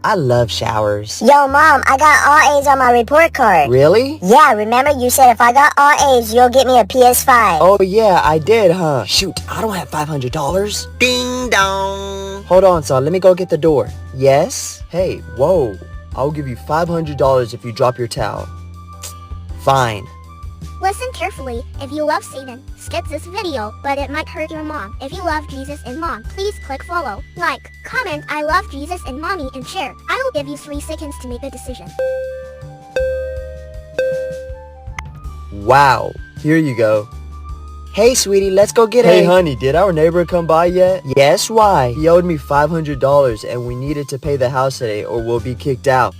I love showers. Yo, Mom, I got all A's on my report card. Really? Yeah, remember you said if I got all A's, you'll get me a PS5. Oh yeah, I did, huh? Shoot, I don't have $500. Ding dong. Hold on, son, let me go get the door. Yes? Hey, whoa. I'll give you $500 if you drop your towel. Fine. Listen carefully. If you love Satan, skip this video, but it might hurt your mom. If you love Jesus and mom, please click follow, like, comment I love Jesus and mommy, and share. I will give you 3 seconds to make a decision. Wow, here you go. Hey, sweetie, let's go get Hey, honey, did our neighbor come by yet? Yes, why? He owed me $500 and we needed to pay the house today or we'll be kicked out.